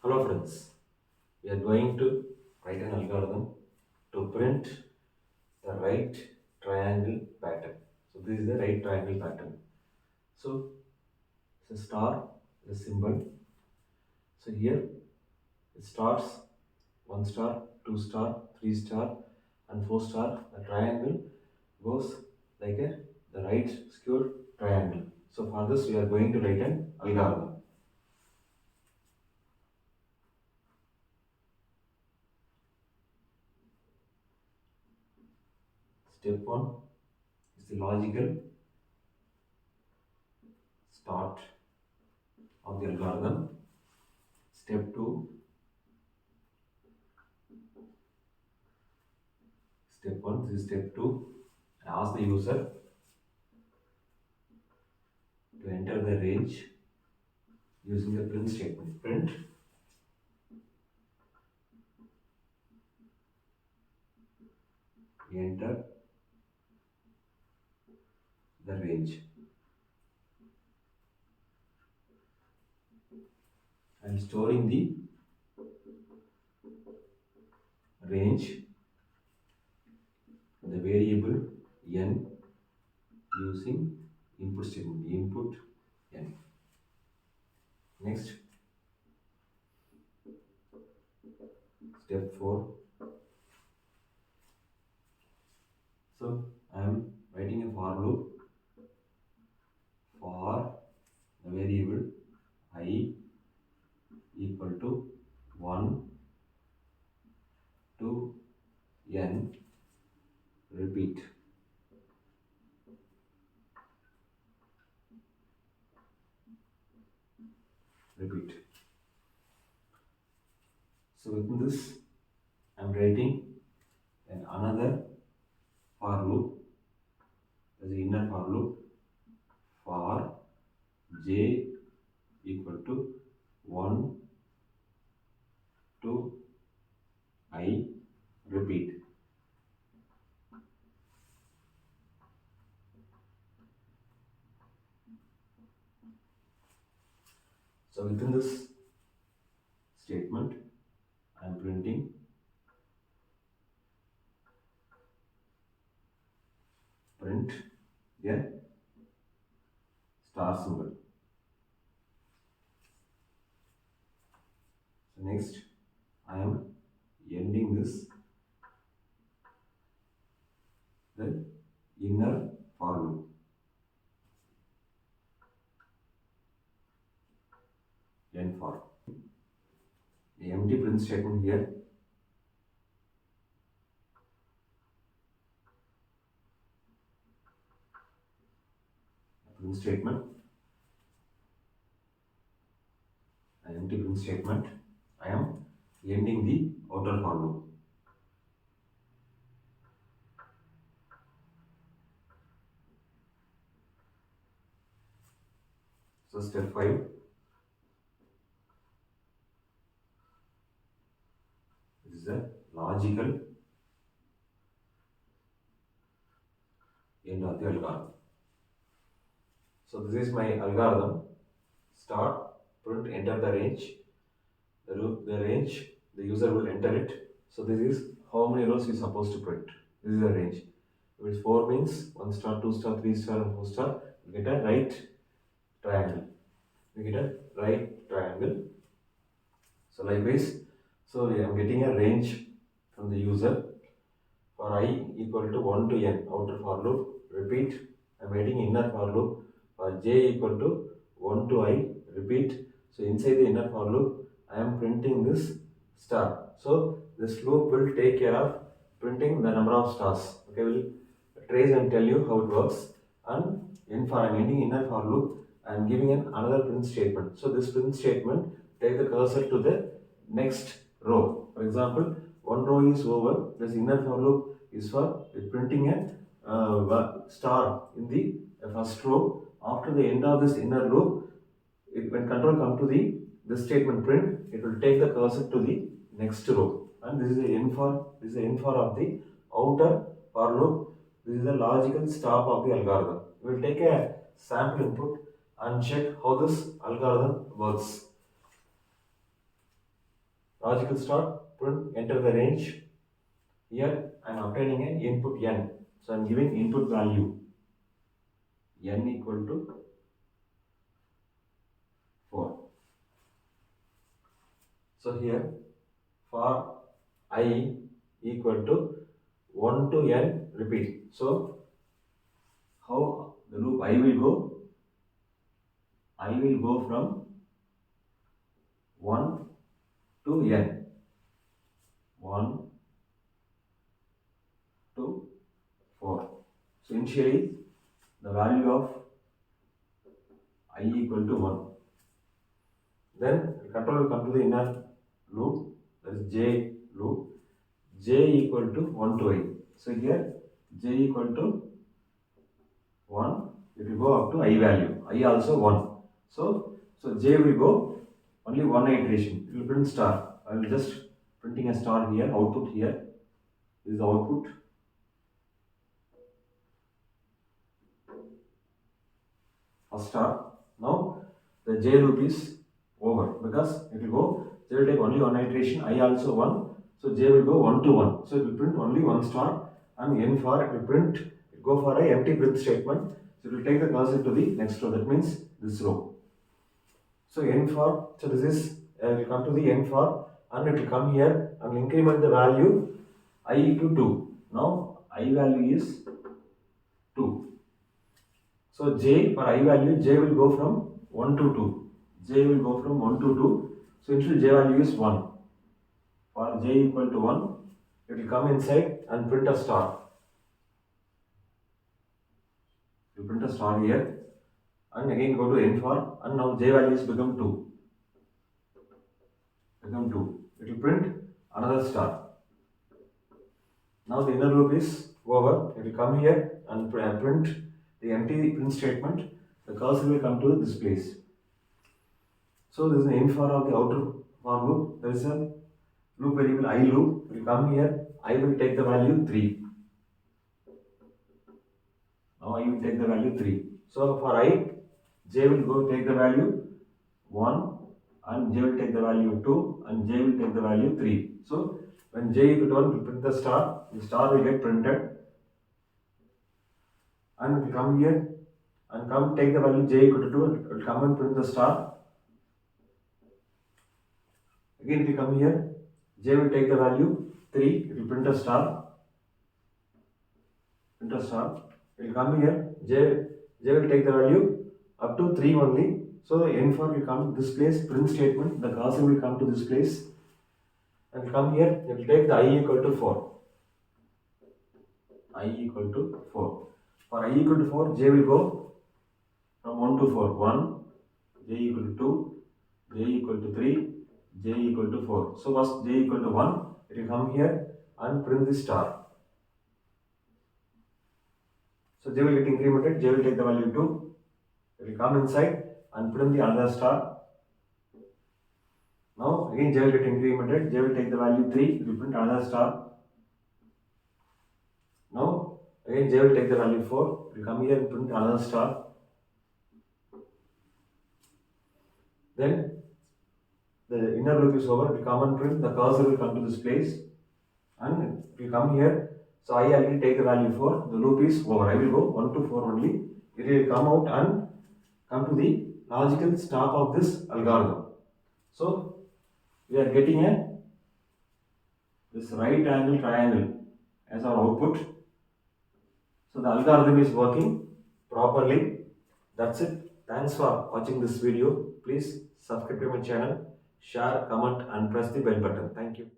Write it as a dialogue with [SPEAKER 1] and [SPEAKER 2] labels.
[SPEAKER 1] Hello friends, we are going to write an algorithm to print the right triangle pattern. So this is the right triangle pattern. So it's a star, the symbol. So here it starts 1 star, 2 star, 3 star and 4 star. The triangle goes like the right skewer triangle. So for this we are going to write an algorithm. Step 1 is the logical start of the algorithm. Step 2, step 1, this is step 2. Ask the user to enter the range using the print statement. Print enter the range. I am storing the range, the variable n using input statement. Input n. Next, step 4. So I am writing a for loop for the variable I equal to 1 to n. Repeat. Repeat. So within this, I am writing another for loop, as the inner for loop for j equal to 1 to I. Repeat. So within this statement, I am printing print a star symbol. So next, I am ending this the inner for loop. N for the empty print statement here. Print statement, an empty print statement. I am ending the outer for loop. So step 5. This is a logical end of the algorithm. So this is my algorithm. Start, print, enter the range. The range, the user will enter it. So this is how many rows is supposed to print. This is the range. If it's 4 means 1 star, 2 star, 3 star and 4 star, you get a right triangle. You get a right triangle. So likewise, so I am getting a range from the user for I equal to 1 to n, outer for loop. Repeat. I am writing inner for loop for j equal to 1 to I. Repeat. So inside the inner for loop, I am printing this star. So this loop will take care of printing the number of stars. Okay, we'll trace and tell you how it works. And I am ending inner for loop. I am giving another print statement. So this print statement take the cursor to the next row. For example, one row is over. This inner for loop is for printing a star in the first row. After the end of this inner loop, when control come to the this statement print, it will take the cursor to the next row. And this is the end for of the outer for loop. This is the logical stop of the algorithm. We will take a sample input and check how this algorithm works. Logical start, print, enter the range. Here I am obtaining an input n. So I am giving input value n equal to 4. So here for I equal to 1 to n repeat. So how the loop I will go? I will go from 1 to n. 1 to 4. So initially the value of I equal to 1. Then the control will come to the inner loop, that is j loop, j equal to 1 to I. So here j equal to 1, it will go up to I value, I also 1. So j will go only one iteration, it will print star. I will just printing a star here, output here, this is the output. A star. Now the j loop is over because it will go, j will take only one iteration, I also 1. So j will go 1 to 1. So it will print only one star, and n for it will print, it go for a empty print statement. So it will take the cursor to the next row, that means this row. So n for, so this is, will come to the n for, and it will come here and increment the value I to 2. Now I value is 2. So j for I value, j will go from 1 to 2. J will go from 1 to 2. So initial j value is 1. For j equal to 1, it will come inside and print a star. You print a star here, and again go to n for, and now j values become 2. Become 2. It will print another star. Now the inner loop is over. It will come here and print the empty print statement. The cursor will come to this place. So this is the end for of the outer for loop. There is a loop variable I loop. Will come here. I will take the value 3. Now I will take the value 3. So for I, j will go take the value 1, and j will take the value 2, and j will take the value 3. So when j equal to 1, we print the star will get printed, and it will come here and come take the value j equal to 2, it will come and print the star. Again it will come here, j will take the value 3, it will print a star. Print a star. It will come here, j will take the value up to 3 only. So n for will come to this place, print statement, the cursor will come to this place, and come here, it will take the I equal to 4. I equal to 4. For I equal to 4, j will go from 1 to 4. 1, j equal to 2, j equal to 3, j equal to 4. So first j equal to 1, it will come here and print the star. So j will get incremented, j will take the value 2, it will come inside and print the another star. Now again j will get incremented, j will take the value 3, it will print another star. Now again j will take the value 4, it will come here and print another star. Then the inner loop is over, it will come and print, the cursor will come to this place, and it will come here. So I already take the value 4, the loop is over, I will go 1 to 4 only, it will come out and come to the logical stop of this algorithm. So we are getting this right angle triangle as our output. So the algorithm is working properly. That's it. Thanks for watching this video. Please subscribe to my channel, share, comment, and press the bell button. Thank you.